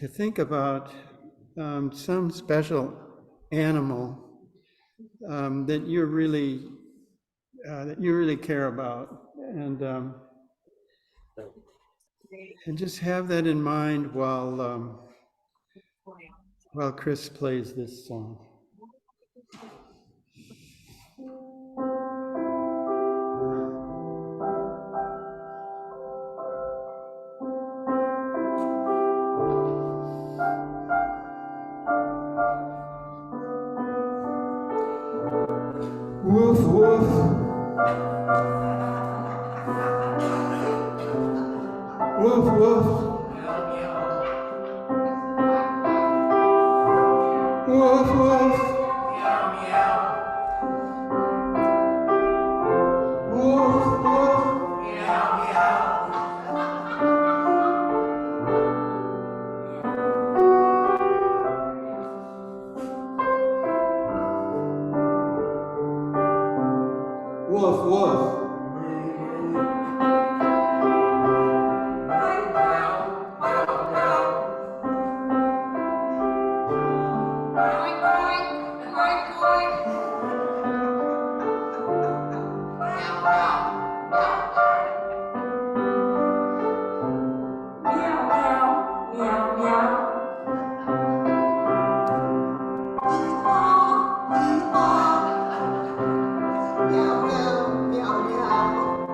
to think about some special animal that you really care about, and just have that in mind while Chris plays this song. Woof, woof. Woof, woof. Woof, woof. Woof, woof. Woof, woof.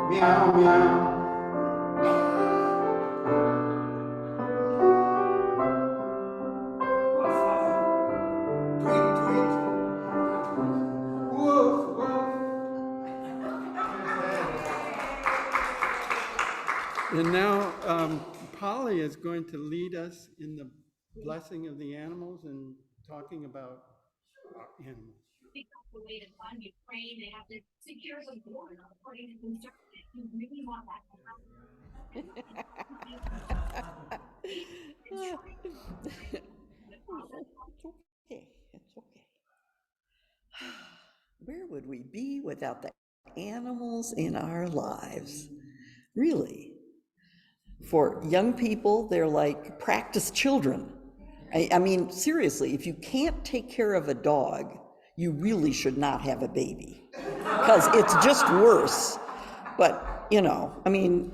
Meow, meow. Tweet, tweet. Woof, woof. And now Polly is going to lead us in the blessing of the animals and talking about animals. Because the way to fund Ukraine, they have to secure the border according to conservatives. You really want that to happen. It's okay. Where would we be without the animals in our lives? Really. For young people, they're like practice children. I mean, seriously, if you can't take care of a dog, you really should not have a baby, because it's just worse. But, you know, I mean,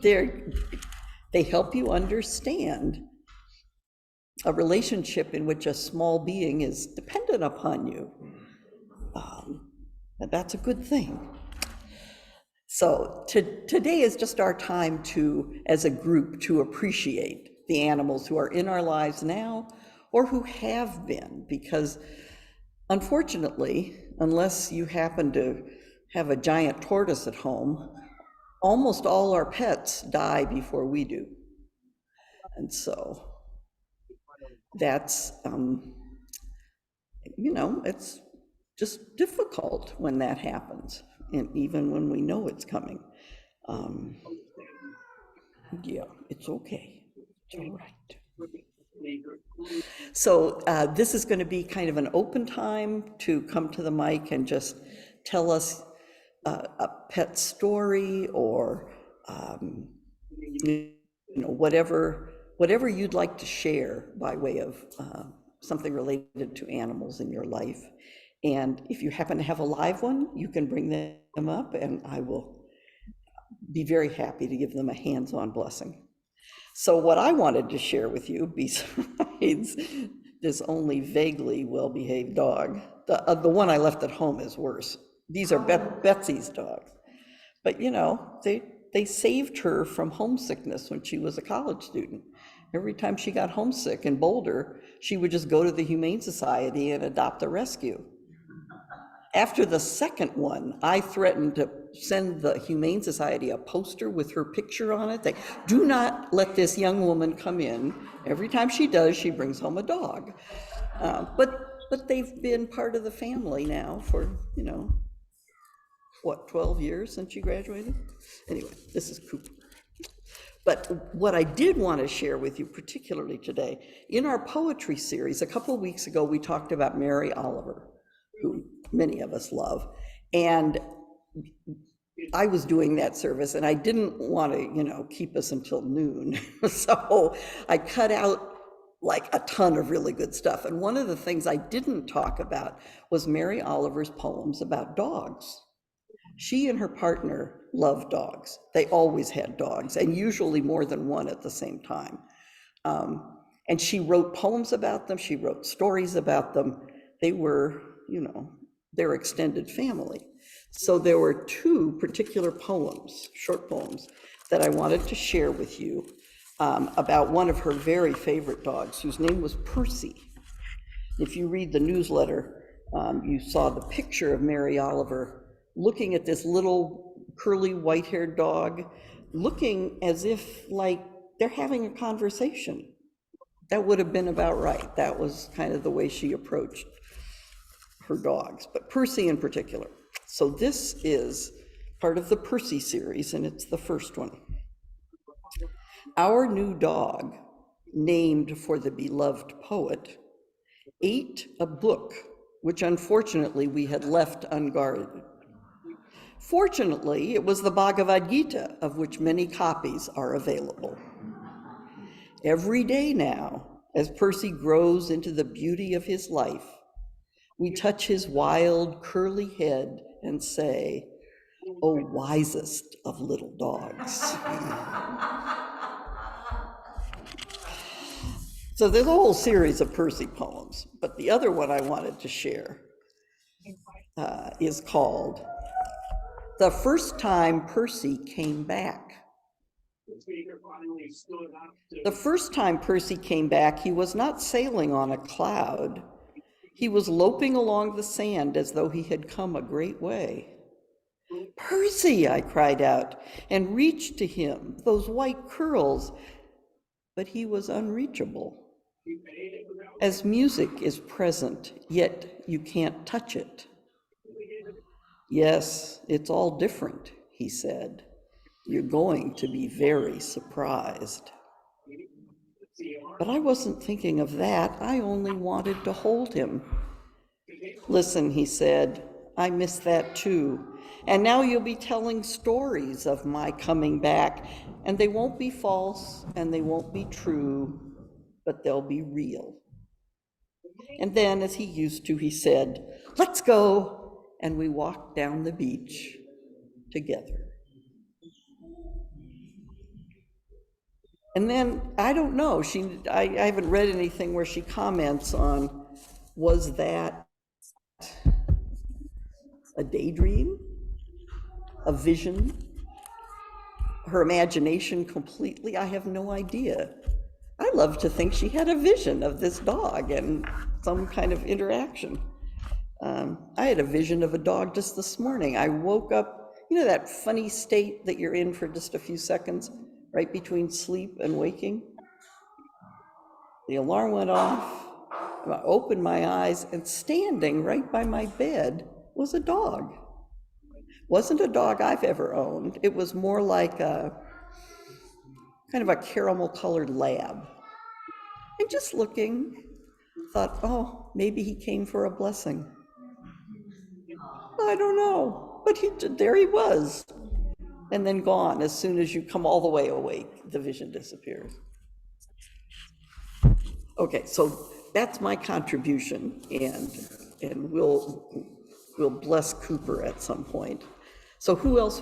they help you understand a relationship in which a small being is dependent upon you. That's a good thing. So today is just our time to, as a group, to appreciate the animals who are in our lives now or who have been, because unfortunately, unless you happen to have a giant tortoise at home, almost all our pets die before we do. And so that's, you know, it's just difficult when that happens, and even when we know it's coming. Yeah, it's okay. It's all right. So this is going to be kind of an open time to come to the mic and just tell us a pet story, or you know, whatever you'd like to share by way of something related to animals in your life. And if you happen to have a live one, you can bring them up, and I will be very happy to give them a hands-on blessing. So what I wanted to share with you, besides this only vaguely well-behaved dog, the one I left at home is worse. These are Betsy's dogs. But you know, they saved her from homesickness when she was a college student. Every time she got homesick in Boulder, she would just go to the Humane Society and adopt a rescue. After the second one, I threatened to send the Humane Society a poster with her picture on it. They do not let this young woman come in. Every time she does, she brings home a dog. But they've been part of the family now for, you know, what, 12 years since she graduated? Anyway, this is Cooper. But what I did want to share with you particularly today, in our poetry series, a couple of weeks ago, we talked about Mary Oliver, who many of us love. And I was doing that service and I didn't want to, keep us until noon. So I cut out like a ton of really good stuff. And one of the things I didn't talk about was Mary Oliver's poems about dogs. She and her partner loved dogs. They always had dogs, and usually more than one at the same time. And she wrote poems about them. She wrote stories about them. They were, their extended family. So there were two particular poems, short poems, that I wanted to share with you about one of her very favorite dogs, whose name was Percy. If you read the newsletter, you saw the picture of Mary Oliver looking at this little curly white-haired dog, looking as if like they're having a conversation. That would have been about right. That was kind of the way she approached her dogs, but Percy in particular. So this is part of the Percy series, and it's the first one. Our new dog, named for the beloved poet, ate a book which unfortunately we had left unguarded. Fortunately, it was the Bhagavad Gita, of which many copies are available. Every day now, as Percy grows into the beauty of his life, we touch his wild, curly head and say, "O wisest of little dogs." So there's a whole series of Percy poems, but the other one I wanted to share is called "The First Time Percy Came Back." The first time Percy came back, he was not sailing on a cloud. He was loping along the sand as though he had come a great way. "Percy," I cried out, and reached to him those white curls, but he was unreachable. As music is present, yet you can't touch it. "Yes, it's all different," he said. "You're going to be very surprised." But I wasn't thinking of that. I only wanted to hold him. "Listen," he said, "I miss that too. And now you'll be telling stories of my coming back, and they won't be false and they won't be true, but they'll be real." And then, as he used to, he said, "Let's go." And we walked down the beach together. And then, I don't know, I haven't read anything where she comments on, was that a daydream, a vision, her imagination completely? I have no idea. I love to think she had a vision of this dog and some kind of interaction. I had a vision of a dog just this morning. I woke up, that funny state that you're in for just a few seconds, right between sleep and waking? The alarm went off, I opened my eyes, and standing right by my bed was a dog. Wasn't a dog I've ever owned. It was more like a kind of a caramel colored lab. And just looking, thought, oh, maybe he came for a blessing. I don't know, but there he was. And then gone. As soon as you come all the way awake, the vision disappears. Okay, so that's my contribution, and we'll bless Cooper at some point. So who else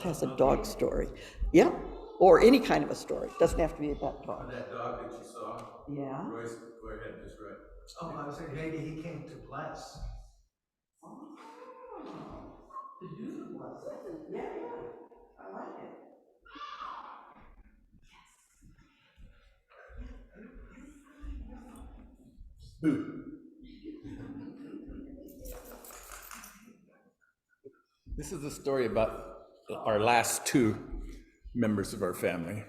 has a dog story? Yeah, or any kind of a story. Doesn't have to be about dog. That dog that you saw? Yeah. Royce, go ahead, just right. Oh, I was saying maybe he came to bless. Oh, to do the blessing. Yeah, I like it. Boo. This is a story about our last two members of our family.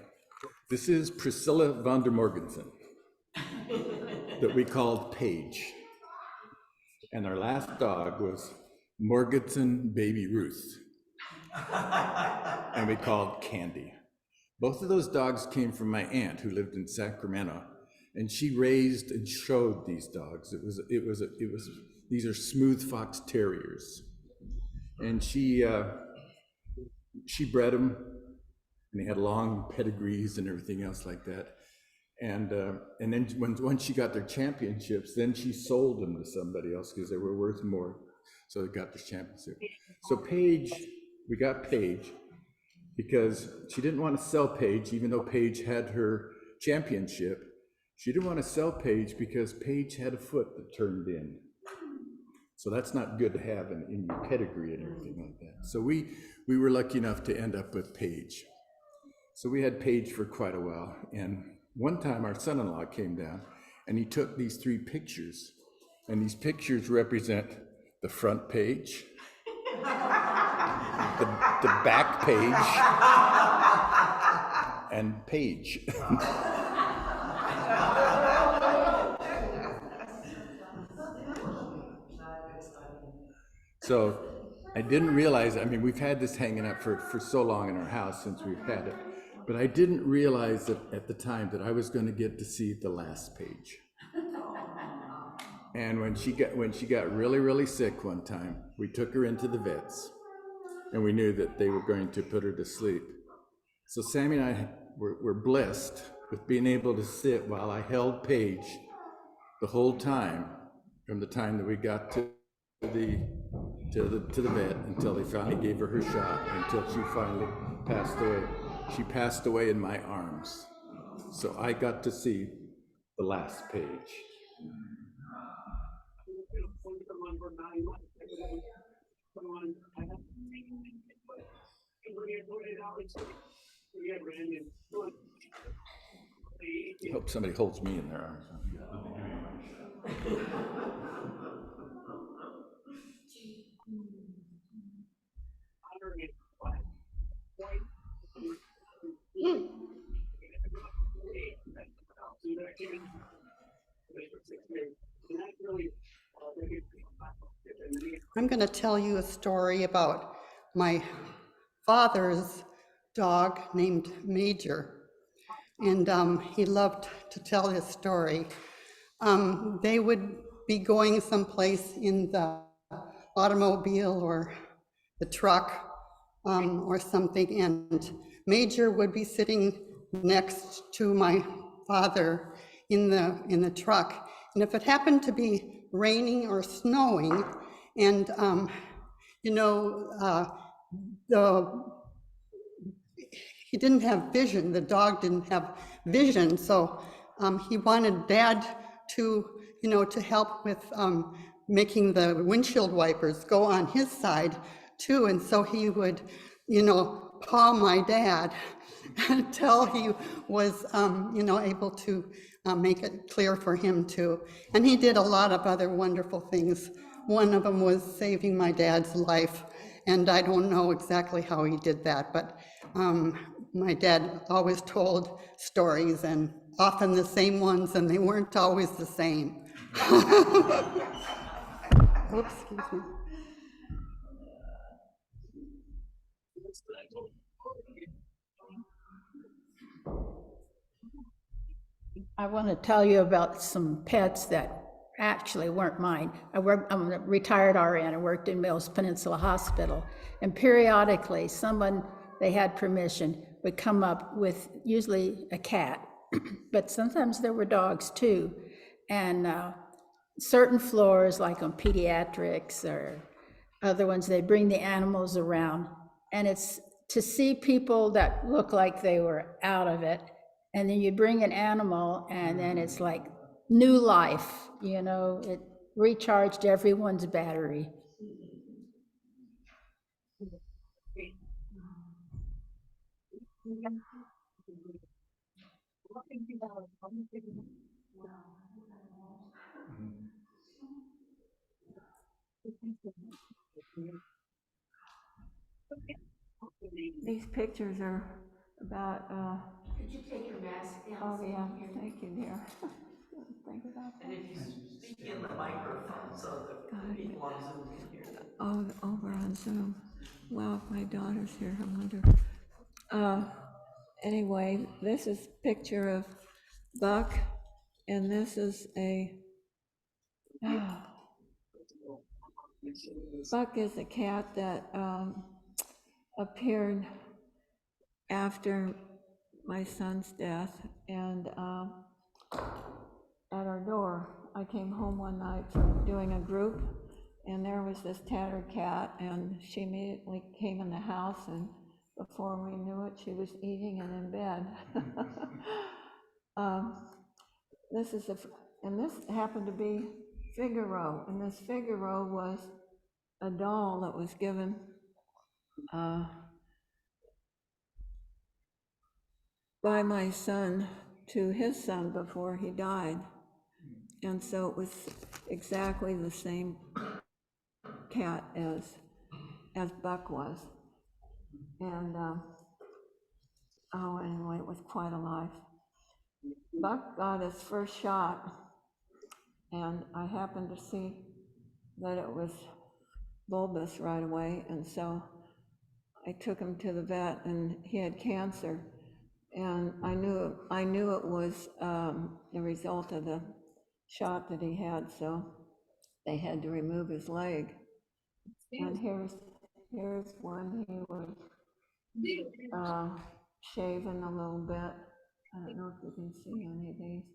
This is Priscilla von der Morgensen, that we called Paige. And our last dog was Morgensen Baby Ruth, and we called Candy. Both of those dogs came from my aunt who lived in Sacramento, and she raised and showed these dogs. These are smooth fox terriers. And she she bred them, and they had long pedigrees and everything else like that. And then once she got their championships, then she sold them to somebody else because they were worth more. So they got this championship. So Paige, we got Paige because she didn't want to sell Paige, even though Paige had her championship. She didn't want to sell Paige because Paige had a foot that turned in. So that's not good to have in your pedigree and everything like that. So we were lucky enough to end up with Paige. So we had Paige for quite a while. And one time our son-in-law came down and he took these 3 pictures. And these pictures represent the front page, the back page, and Paige. So I didn't realize, I mean, we've had this hanging up for so long in our house since we've had it, but I didn't realize that at the time that I was going to get to see the last Paige. And when she got really, really sick one time, we took her into the vets, and we knew that they were going to put her to sleep. So Sammy and I were blessed with being able to sit while I held Paige the whole time, from the time that we got to the vet until they finally gave her her shot, until she finally passed away. She passed away in my arms. So I got to see the last Paige. I hope somebody holds me in their arms. I'm going to tell you a story about my father's dog named Major, and he loved to tell his story. They would be going someplace in the automobile or the truck or something, and Major would be sitting next to my father in the truck. And if it happened to be raining or snowing, and he didn't have vision, the dog didn't have vision, so he wanted Dad to help with making the windshield wipers go on his side too, and so he would, paw my dad until he was, able to make it clear for him too. And he did a lot of other wonderful things. One of them was saving my dad's life, and I don't know exactly how he did that, but my dad always told stories, and often the same ones, and they weren't always the same. Oops, excuse me. I want to tell you about some pets that actually weren't mine. I'm a retired RN. I worked in Mills Peninsula Hospital, and periodically someone, they had permission, would come up with usually a cat, but sometimes there were dogs too. And certain floors, like on pediatrics or other ones, they bring the animals around, and it's to see people that look like they were out of it, and then you bring an animal, and then it's like new life, it recharged everyone's battery. These pictures are about, Could you take your mask down? oh yeah, thank you, dear. Think about that. And if you speak in the microphone so that people on Zoom can hear you. Oh, over on Zoom. Well, my daughter's here, I wonder. Anyway, this is a picture of Buck, and this is Buck is a cat that appeared after my son's death, and at our door. I came home one night from doing a group, and there was this tattered cat, and she immediately came in the house, and before we knew it, she was eating and in bed. And this happened to be Figaro, and this Figaro was a doll that was given by my son to his son before he died. And so it was exactly the same cat as Buck was. And, anyway, it was quite a life. Buck got his first shot, and I happened to see that it was bulbous right away, and so I took him to the vet, and he had cancer. And I knew it was the result of the shot that he had, so they had to remove his leg. And here's when he was shaven a little bit. I don't know if you can see any of these.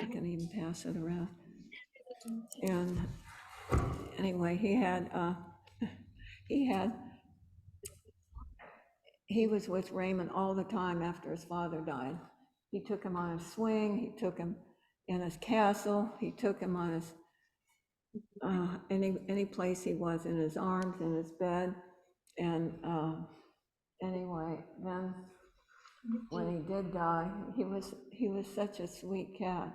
I can even pass it around. And anyway, he was with Raymond all the time after his father died. He took him on his swing, he took him in his castle, he took him on his, any place he was, in his arms, in his bed. And anyway, then when he did die, he was such a sweet cat.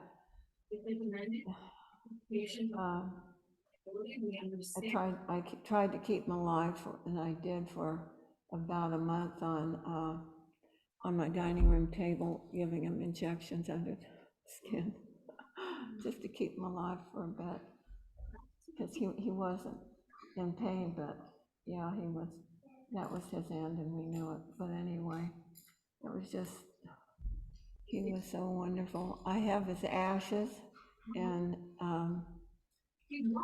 I tried to keep him alive, and I did for about a month on my dining room table, giving him injections under the skin, just to keep him alive for a bit, because he wasn't in pain, but yeah, that was his end, and we knew it. But anyway, it was just, he was so wonderful. I have his ashes, and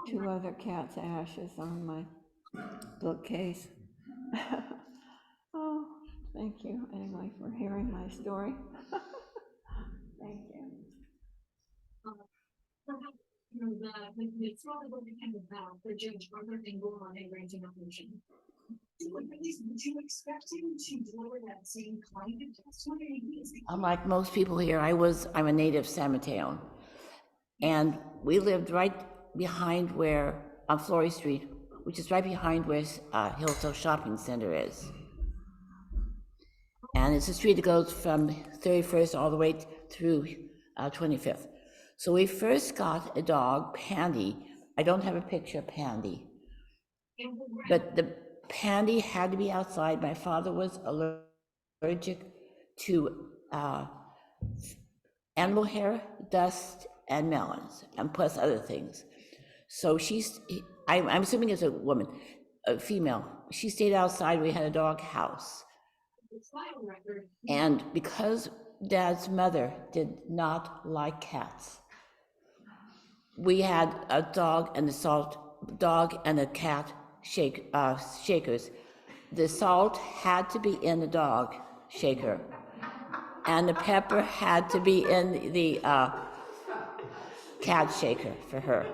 2 other cats' ashes on my bookcase. Oh, thank you anyway for hearing my story. Thank you. The thought of what became about for Judge Arthur Engel on a granting of motion. Would you expect him to deliver that same kind of testimony? Unlike most people here, I'm a native San Mateo. And we lived right behind on Flory Street, which is right behind where Hillsdale Shopping Center is. And it's a street that goes from 31st all the way through 25th. So we first got a dog, Pandy. I don't have a picture of Pandy, but the Pandy had to be outside. My father was allergic to animal hair, dust, and melons, and plus other things. So I'm assuming it's a woman, a female. She stayed outside. We had a dog house. And because Dad's mother did not like cats, we had a dog and a cat shakers. The salt had to be in the dog shaker, and the pepper had to be in the cat shaker for her.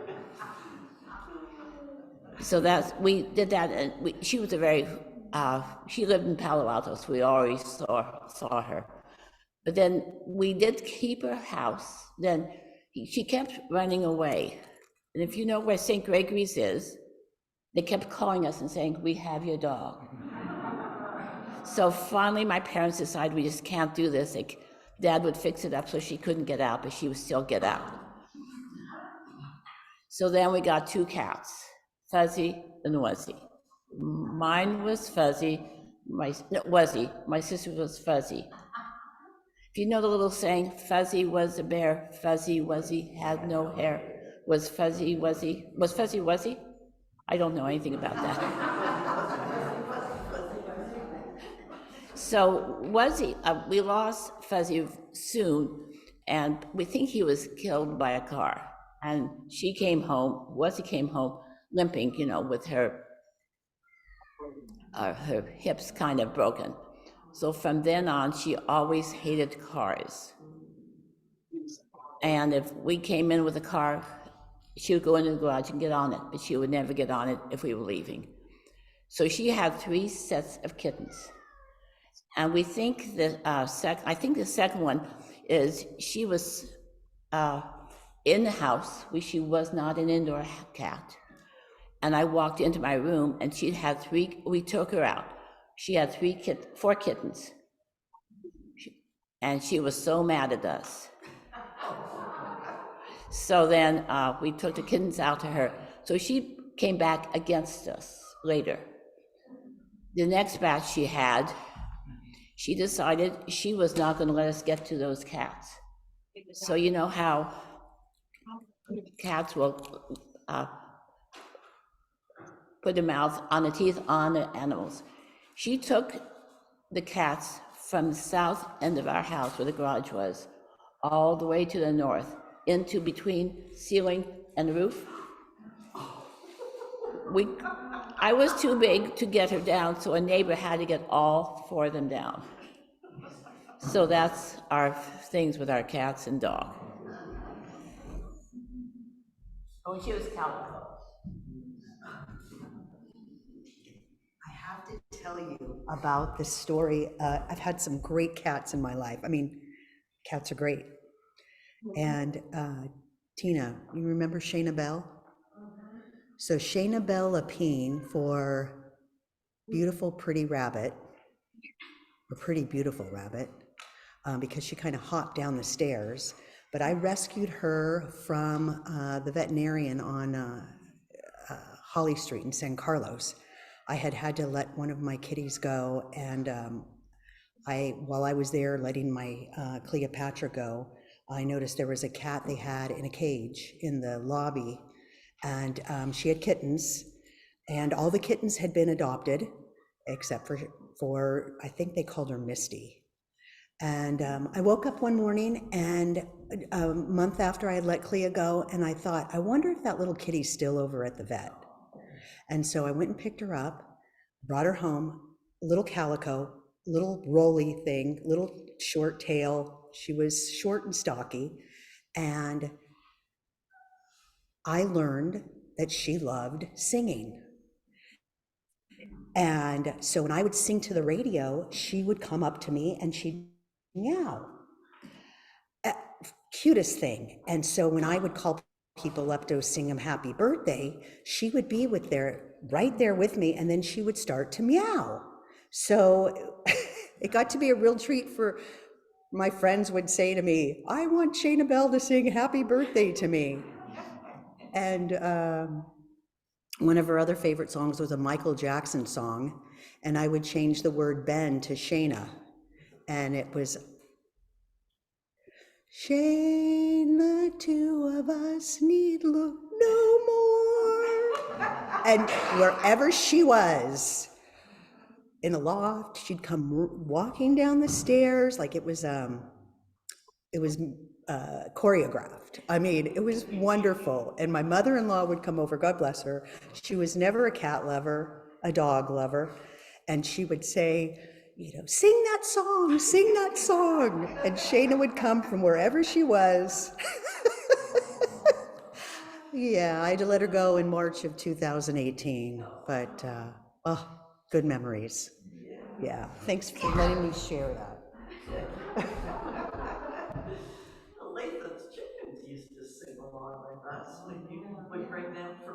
So we did that, and she was she lived in Palo Alto, so we always saw her. But then we did keep her house. Then she kept running away. And if you know where St. Gregory's is, they kept calling us and saying, "We have your dog." So finally, my parents decided we just can't do this. Dad would fix it up so she couldn't get out, but she would still get out. So then we got 2 cats, Fuzzy and Wuzzy. Mine was Fuzzy, Wuzzy. My sister was Fuzzy. If you know the little saying, Fuzzy was a bear, Fuzzy Wuzzy had no hair. Was Fuzzy Wuzzy? I don't know anything about that. So Wuzzy, we lost Fuzzy soon, and we think he was killed by a car. And Wuzzy came home limping, with her her hips kind of broken. So from then on, she always hated cars. And if we came in with a car, she would go into the garage and get on it, but she would never get on it if we were leaving. So she had 3 sets of kittens. And we think that, I think the second one is she was in the house, she was not an indoor cat. And I walked into my room and she had 3, we took her out. She had 4 kittens. And she was so mad at us. So then we took the kittens out to her. So she came back against us later. The next batch she had, she decided she was not going to let us get to those cats. So you know how cats will put their mouth on the teeth on the animals. She took the cats from the south end of our house, where the garage was, all the way to the north, into between ceiling and roof. I was too big to get her down, so a neighbor had to get all 4 of them down. So that's our things with our cats and dog. Oh, she was calico. I have to tell you about this story. I've had some great cats in my life. I mean, cats are great. And Tina, you remember Shayna Bell? So Shayna Bell Lapine, for Beautiful Pretty Rabbit, or Pretty Beautiful Rabbit, because she kind of hopped down the stairs, but I rescued her from the veterinarian on Holly Street in San Carlos. I had to let one of my kitties go, and while I was there letting my Cleopatra go, I noticed there was a cat they had in a cage in the lobby, and she had kittens, and all the kittens had been adopted, except for I think they called her Misty. And I woke up one morning, and a month after I had let Clea go, and I thought, I wonder if that little kitty's still over at the vet. And so I went and picked her up, brought her home, little calico, little roly thing, little short tail. She was short and stocky, and I learned that she loved singing. And so when I would sing to the radio, she would come up to me and she'd meow. Cutest thing. And so when I would call people up to sing them happy birthday, she would be right there with me, and then she would start to meow. So it got to be a real treat. For my friends would say to me, I want Shayna Bell to sing happy birthday to me. And one of her other favorite songs was a Michael Jackson song, and I would change the word Ben to Shayna, and it was, Shayna, 2 of us need look no more. And wherever she was, in a loft, she'd come walking down the stairs like it was choreographed. I mean, it was wonderful. And my mother-in-law would come over, God bless her. She was never a cat lover, a dog lover. And she would say, sing that song, sing that song. And Shayna would come from wherever she was. Yeah, I had to let her go in March of 2018, but good memories. Yeah, thanks for letting me share that. Lathan's chickens used to sing along with us when you would bring them for